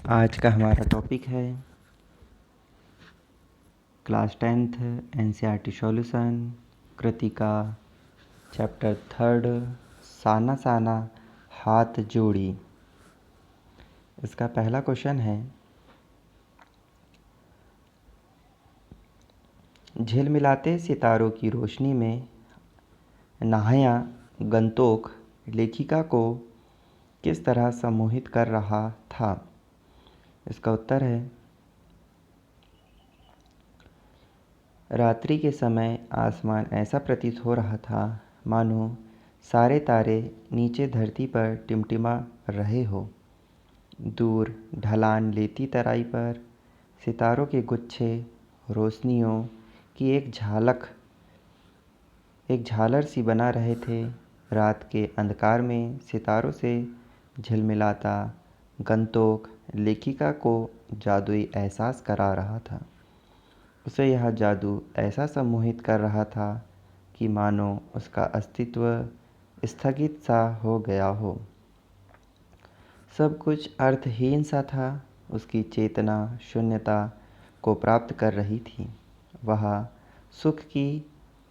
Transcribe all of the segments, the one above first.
आज का हमारा टॉपिक है class 10th NCERT solution Kritika chapter 3 साना साना हाथ जोड़ी। इसका पहला क्वेश्चन है, झिलमिलाते सितारों की रोशनी में नहाया गंतोक लेखिका को किस तरह सम्मोहित कर रहा था। इसका उत्तर है, रात्रि के समय आसमान ऐसा प्रतीत हो रहा था मानो सारे तारे नीचे धरती पर टिमटिमा रहे हो। दूर ढलान लेती तराई पर सितारों के गुच्छे रोशनियों की एक झालर सी बना रहे थे। रात के अंधकार में सितारों से झिलमिलाता गंतोक लेखिका को जादुई एहसास करा रहा था। उसे यह जादू ऐसा सम्मोहित कर रहा था कि मानो उसका अस्तित्व स्थगित सा हो गया हो। सब कुछ अर्थहीन सा था। उसकी चेतना शून्यता को प्राप्त कर रही थी। वह सुख की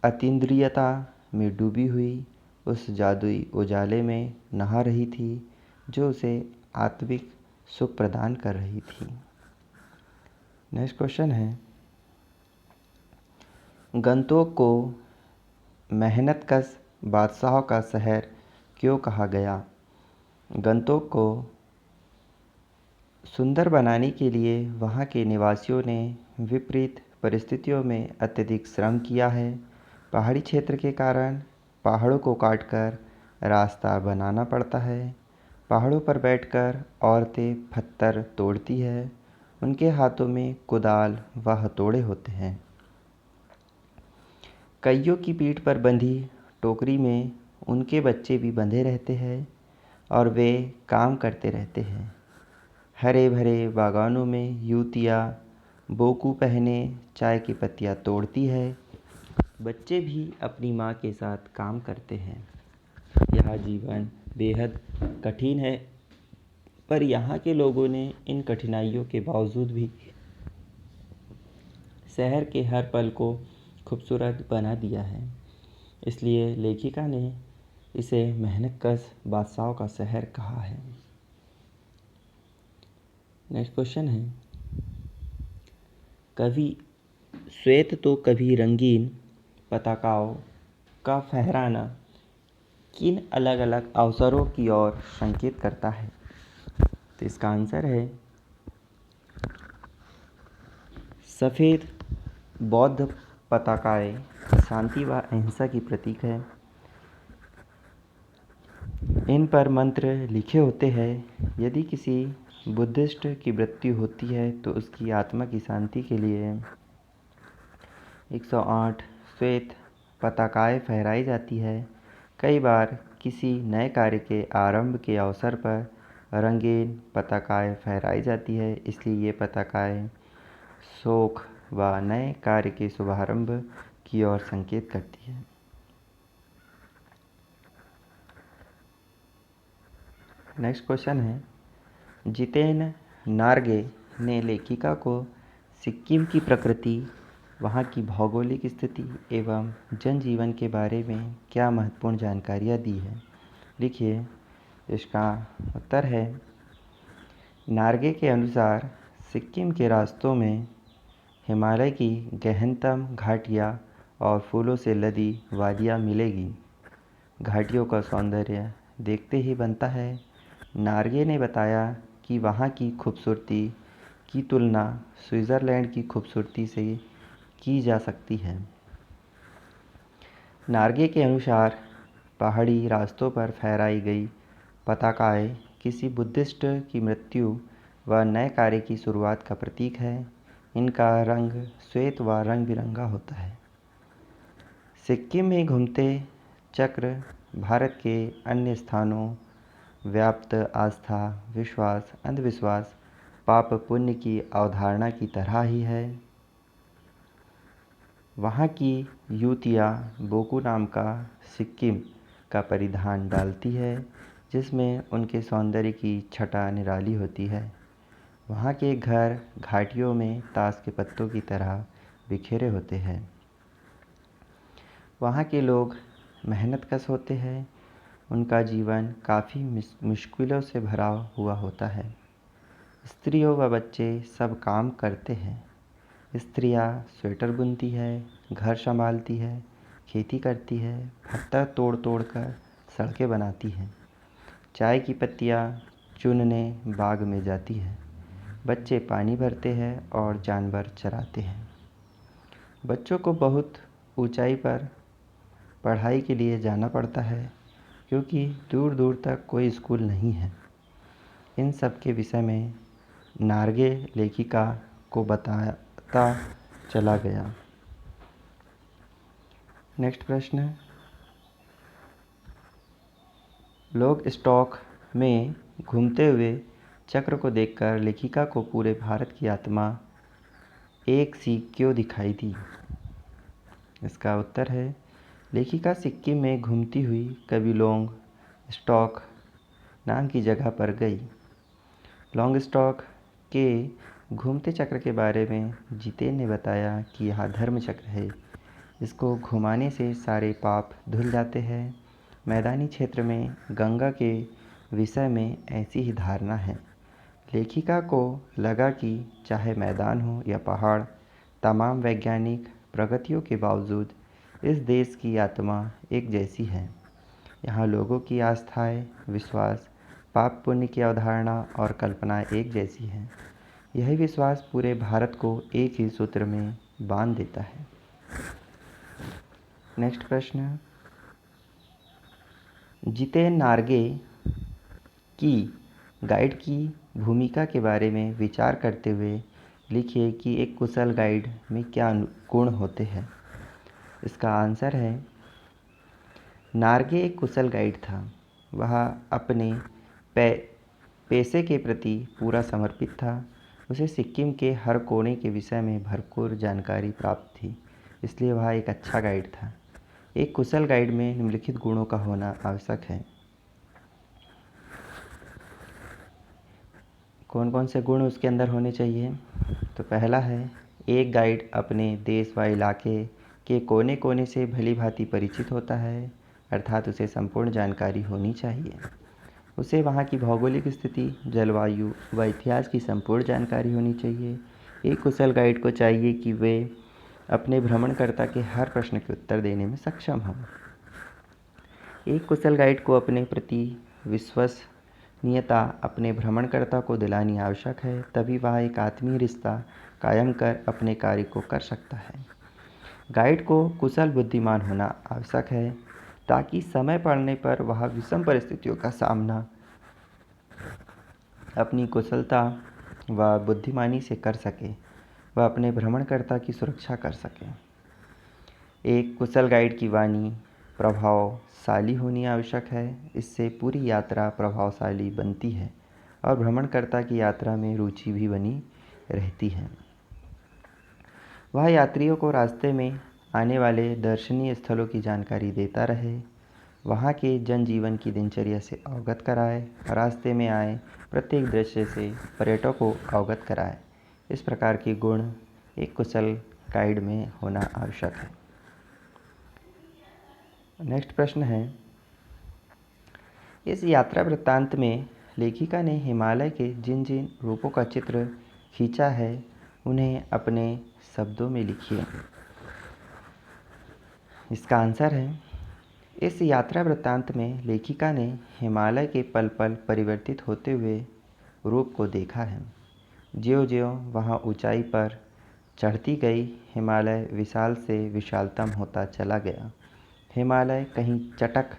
अतीन्द्रियता में डूबी हुई उस जादुई उजाले में नहा रही थी जो उसे आत्मिक सुख प्रदान कर रही थी। नेक्स्ट क्वेश्चन है, गंतोक को मेहनतकश बादशाहों का शहर क्यों कहा गया। गंतोक को सुंदर बनाने के लिए वहाँ के निवासियों ने विपरीत परिस्थितियों में अत्यधिक श्रम किया है। पहाड़ी क्षेत्र के कारण पहाड़ों को काटकर रास्ता बनाना पड़ता है। पहाड़ों पर बैठकर औरतें पत्थर तोड़ती है। उनके हाथों में कुदाल व हथौड़े होते हैं। कईयों की पीठ पर बंधी टोकरी में उनके बच्चे भी बंधे रहते हैं और वे काम करते रहते हैं। हरे भरे बागानों में युवतियाँ बोकू पहने चाय की पत्तियाँ तोड़ती है। बच्चे भी अपनी माँ के साथ काम करते हैं। यह जीवन बेहद कठिन है, पर यहाँ के लोगों ने इन कठिनाइयों के बावजूद भी शहर के हर पल को खूबसूरत बना दिया है। इसलिए लेखिका ने इसे मेहनतकश बादशाहों का शहर कहा है। नेक्स्ट क्वेश्चन है, कभी श्वेत तो कभी रंगीन पताकाओं का फहराना किन अलग अलग अवसरों की ओर संकेत करता है। तो इसका आंसर है, सफ़ेद बौद्ध पताकाएं शांति व अहिंसा की प्रतीक है। इन पर मंत्र लिखे होते हैं। यदि किसी बुद्धिस्ट की मृत्यु होती है तो उसकी आत्मा की शांति के लिए 108 श्वेत पताकाएं फहराई जाती है। कई बार किसी नए कार्य के आरंभ के अवसर पर रंगीन पताकाएं फहराई जाती है। इसलिए ये पताकाएं शोक व नए कार्य के शुभारंभ की ओर संकेत करती है। नेक्स्ट क्वेश्चन है, जितेन नार्गे ने लेखिका को सिक्किम की प्रकृति, वहाँ की भौगोलिक स्थिति एवं जनजीवन के बारे में क्या महत्वपूर्ण जानकारियाँ दी है। लिखिए। इसका उत्तर है, नार्गे के अनुसार सिक्किम के रास्तों में हिमालय की गहनतम घाटियाँ और फूलों से लदी वादियाँ मिलेगी। घाटियों का सौंदर्य देखते ही बनता है। नार्गे ने बताया कि वहाँ की खूबसूरती की तुलना स्विट्ज़रलैंड की खूबसूरती से की जा सकती है। नार्गे के अनुसार पहाड़ी रास्तों पर फहराई गई पताकाएं किसी बुद्धिस्ट की मृत्यु व नए कार्य की शुरुआत का प्रतीक है। इनका रंग श्वेत व रंग बिरंगा होता है। सिक्किम में घूमते चक्र भारत के अन्य स्थानों व्याप्त आस्था, विश्वास, अंधविश्वास, पाप पुण्य की अवधारणा की तरह ही है। वहाँ की युवतियाँ बोकू नाम का सिक्किम का परिधान डालती है, जिसमें उनके सौंदर्य की छटा निराली होती है। वहाँ के घर घाटियों में ताश के पत्तों की तरह बिखरे होते हैं। वहाँ के लोग मेहनतकश होते हैं। उनका जीवन काफ़ी मुश्किलों से भरा हुआ होता है। स्त्रियों व बच्चे सब काम करते हैं। स्त्रियाँ स्वेटर बुनती है, घर संभालती है, खेती करती है, पत्थर तोड़ तोड़ कर सड़कें बनाती हैं, चाय की पत्तियाँ चुनने बाग में जाती है। बच्चे पानी भरते हैं और जानवर चराते हैं। बच्चों को बहुत ऊंचाई पर पढ़ाई के लिए जाना पड़ता है क्योंकि दूर दूर तक कोई स्कूल नहीं है। इन सब के विषय में नार्गे लेखिका को बताता चला गया। नेक्स्ट प्रश्न, लोग स्टॉक में घूमते हुए चक्र को देखकर लेखिका को पूरे भारत की आत्मा एक सी क्यों दिखाई दी? इसका उत्तर है, लेखिका सिक्किम में घूमती हुई कभी लोंग स्टॉक नाम की जगह पर गई। लॉन्ग स्टॉक के घूमते चक्र के बारे में जितेन ने बताया कि यह धर्म चक्र है। इसको घुमाने से सारे पाप धुल जाते हैं। मैदानी क्षेत्र में गंगा के विषय में ऐसी ही धारणा है। लेखिका को लगा कि चाहे मैदान हो या पहाड़, तमाम वैज्ञानिक प्रगतियों के बावजूद इस देश की आत्मा एक जैसी है। यहाँ लोगों की आस्थाएं, विश्वास, पाप पुण्य की अवधारणा और कल्पनाएं एक जैसी हैं। यही विश्वास पूरे भारत को एक ही सूत्र में बांध देता है। नेक्स्ट प्रश्न, जितेन नार्गे की गाइड की भूमिका के बारे में विचार करते हुए लिखिए कि एक कुशल गाइड में क्या गुण होते हैं। इसका आंसर है, नार्गे एक कुशल गाइड था। वह अपने पेशे के प्रति पूरा समर्पित था। उसे सिक्किम के हर कोने के विषय में भरपूर जानकारी प्राप्त थी, इसलिए वह एक अच्छा गाइड था। एक कुशल गाइड में निम्नलिखित गुणों का होना आवश्यक है। कौन कौन से गुण उसके अंदर होने चाहिए? तो पहला है, एक गाइड अपने देश व इलाके के कोने कोने से भली भांति परिचित होता है, अर्थात उसे संपूर्ण जानकारी होनी चाहिए। उसे वहाँ की भौगोलिक स्थिति, जलवायु व इतिहास की संपूर्ण जानकारी होनी चाहिए। एक कुशल गाइड को चाहिए कि वे अपने भ्रमणकर्ता के हर प्रश्न के उत्तर देने में सक्षम हों। एक कुशल गाइड को अपने प्रति विश्वसनीयता अपने भ्रमणकर्ता को दिलानी आवश्यक है, तभी वह एक आत्मीय रिश्ता कायम कर अपने कार्य को कर सकता है। गाइड को कुशल बुद्धिमान होना आवश्यक है ताकि समय पड़ने पर वह विषम परिस्थितियों का सामना अपनी कुशलता व बुद्धिमानी से कर सके, वह अपने भ्रमणकर्ता की सुरक्षा कर सके। एक कुशल गाइड की वाणी प्रभावशाली होनी आवश्यक है, इससे पूरी यात्रा प्रभावशाली बनती है और भ्रमणकर्ता की यात्रा में रुचि भी बनी रहती है। वह यात्रियों को रास्ते में आने वाले दर्शनीय स्थलों की जानकारी देता रहे, वहाँ के जनजीवन की दिनचर्या से अवगत कराए, रास्ते में आए प्रत्येक दृश्य से पर्यटकों को अवगत कराए। इस प्रकार के गुण एक कुशल गाइड में होना आवश्यक है। नेक्स्ट प्रश्न है, इस यात्रा वृत्तांत में लेखिका ने हिमालय के जिन जिन रूपों का चित्र खींचा है उन्हें अपने शब्दों में लिखिए। इसका आंसर है, इस यात्रा वृत्तांत में लेखिका ने हिमालय के पल पल परिवर्तित होते हुए रूप को देखा है। ज्यों-ज्यों वहाँ ऊंचाई पर चढ़ती गई, हिमालय विशाल से विशालतम होता चला गया। हिमालय कहीं चटक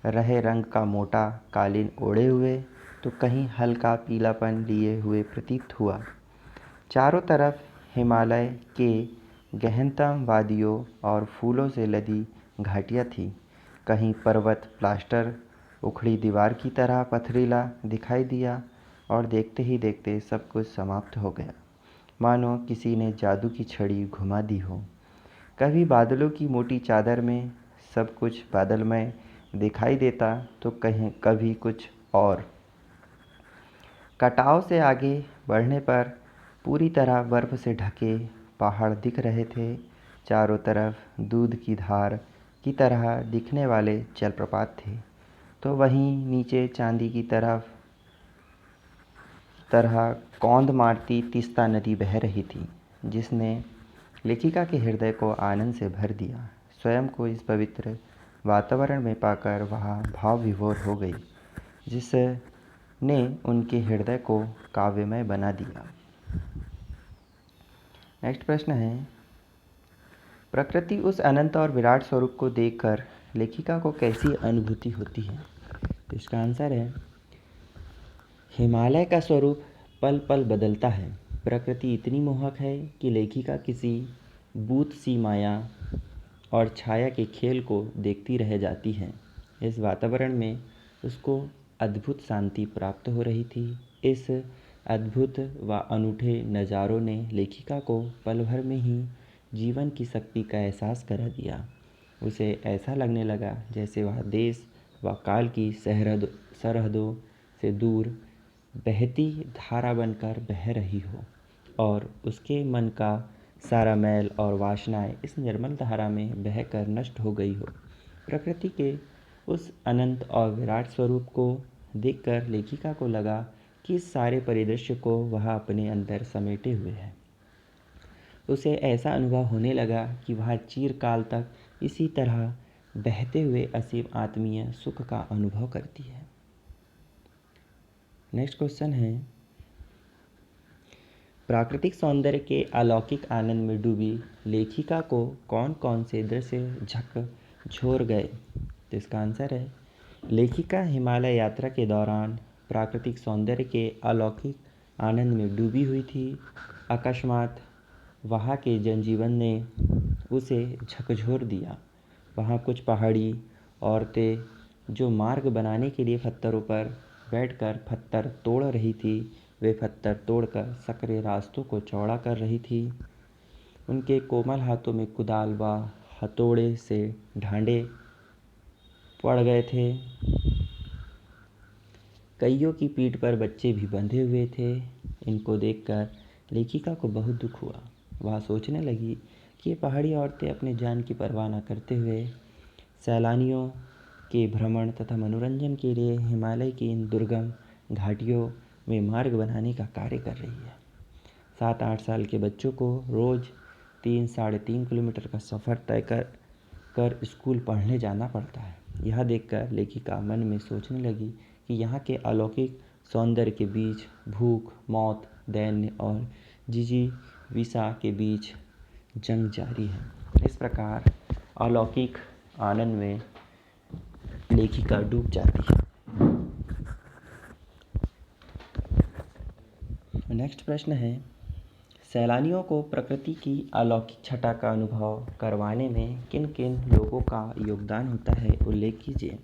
रहे रंग का मोटा कालीन ओढ़े हुए तो कहीं हल्का पीलापन लिए हुए प्रतीत हुआ। चारों तरफ हिमालय के गहनतम वादियों और फूलों से लदी घाटियाँ थीं। कहीं पर्वत प्लास्टर उखड़ी दीवार की तरह पथरीला दिखाई दिया और देखते ही देखते सब कुछ समाप्त हो गया, मानो किसी ने जादू की छड़ी घुमा दी हो। कभी बादलों की मोटी चादर में सब कुछ बादलमय दिखाई देता तो कहीं कभी कुछ और। कटाव से आगे बढ़ने पर पूरी तरह बर्फ से ढके पहाड़ दिख रहे थे। चारों तरफ दूध की धार की तरह दिखने वाले जलप्रपात थे, तो वहीं नीचे चांदी की तरह कौंध मारती तीस्ता नदी बह रही थी, जिसने लेखिका के हृदय को आनंद से भर दिया। स्वयं को इस पवित्र वातावरण में पाकर वह भाव विभोर हो गई, जिसने उनके हृदय को काव्यमय बना दिया। नेक्स्ट प्रश्न है, प्रकृति उस अनंत और विराट स्वरूप को देखकर लेखिका को कैसी अनुभूति होती है? तो इसका आंसर है, हिमालय का स्वरूप पल पल बदलता है। प्रकृति इतनी मोहक है कि लेखिका किसी भूत सी माया और छाया के खेल को देखती रह जाती है। इस वातावरण में उसको अद्भुत शांति प्राप्त हो रही थी। इस अद्भुत व अनूठे नज़ारों ने लेखिका को पल भर में ही जीवन की शक्ति का एहसास करा दिया। उसे ऐसा लगने लगा जैसे वह देश व काल की सरहदों से दूर बहती धारा बनकर बह रही हो और उसके मन का सारा मैल और वासनाएं इस निर्मल धारा में बहकर नष्ट हो गई हो। प्रकृति के उस अनंत और विराट स्वरूप को देखकर लेखिका को लगा कि इस सारे परिदृश्य को वह अपने अंदर समेटे हुए है। उसे ऐसा अनुभव होने लगा कि वह चिरकाल तक इसी तरह बहते हुए असीम आत्मीय सुख का अनुभव करती है। नेक्स्ट क्वेश्चन है, प्राकृतिक सौंदर्य के अलौकिक आनंद में डूबी लेखिका को कौन कौन से दृश्य झकझोर गए? तो इसका आंसर है, लेखिका हिमालय यात्रा के दौरान प्राकृतिक सौंदर्य के अलौकिक आनंद में डूबी हुई थी। अकस्मात वहाँ के जनजीवन ने उसे झकझोर दिया। वहाँ कुछ पहाड़ी औरतें जो मार्ग बनाने के लिए पत्थरों पर बैठकर पत्थर तोड़ रही थी, वे पत्थर तोड़कर सकरे रास्तों को चौड़ा कर रही थी। उनके कोमल हाथों में कुदाल व हथौड़े से ढांढे पड़ गए थे। कईयों की पीठ पर बच्चे भी बंधे हुए थे। इनको देखकर लेखिका को बहुत दुख हुआ। वह सोचने लगी कि ये पहाड़ी औरतें अपने जान की परवाह न करते हुए सैलानियों के भ्रमण तथा मनोरंजन के लिए हिमालय की इन दुर्गम घाटियों में मार्ग बनाने का कार्य कर रही है। 7-8 साल के बच्चों को रोज़ 3-3.5 किलोमीटर का सफ़र तय कर स्कूल पढ़ने जाना पड़ता है। यह देखकर लेखिका मन में सोचने लगी कि यहाँ के अलौकिक सौंदर्य के बीच भूख, मौत, दैन्य और जिजीविषा के बीच जंग जारी है। इस प्रकार अलौकिक आनंद में लेखिका डूब जाती है। नेक्स्ट प्रश्न है, सैलानियों को प्रकृति की अलौकिक छटा का अनुभव करवाने में किन किन लोगों का योगदान होता है, उल्लेख कीजिए।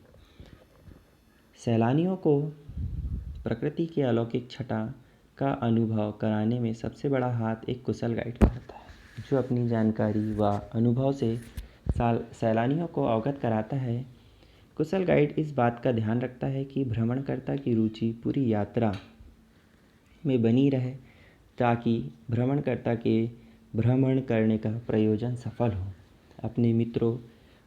सैलानियों को प्रकृति की अलौकिक छटा का अनुभव कराने में सबसे बड़ा हाथ एक कुशल गाइड का होता है, जो अपनी जानकारी व अनुभव से सैलानियों को अवगत कराता है। कुशल गाइड इस बात का ध्यान रखता है कि भ्रमणकर्ता की रुचि पूरी यात्रा में बनी रहे, ताकि भ्रमणकर्ता के भ्रमण करने का प्रयोजन सफल हो। अपने मित्रों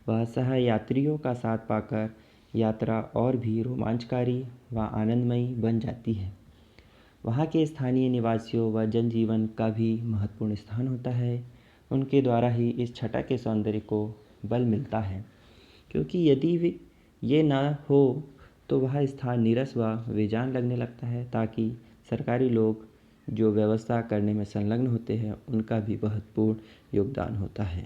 व सहयात्रियों का साथ पाकर यात्रा और भी रोमांचकारी व आनंदमयी बन जाती है। वहाँ के स्थानीय निवासियों व जनजीवन का भी महत्वपूर्ण स्थान होता है। उनके द्वारा ही इस छटा के सौंदर्य को बल मिलता है, क्योंकि यदि ये ना हो तो वह स्थान नीरस व बेजान लगने लगता है। ताकि सरकारी लोग जो व्यवस्था करने में संलग्न होते हैं, उनका भी महत्वपूर्ण योगदान होता है।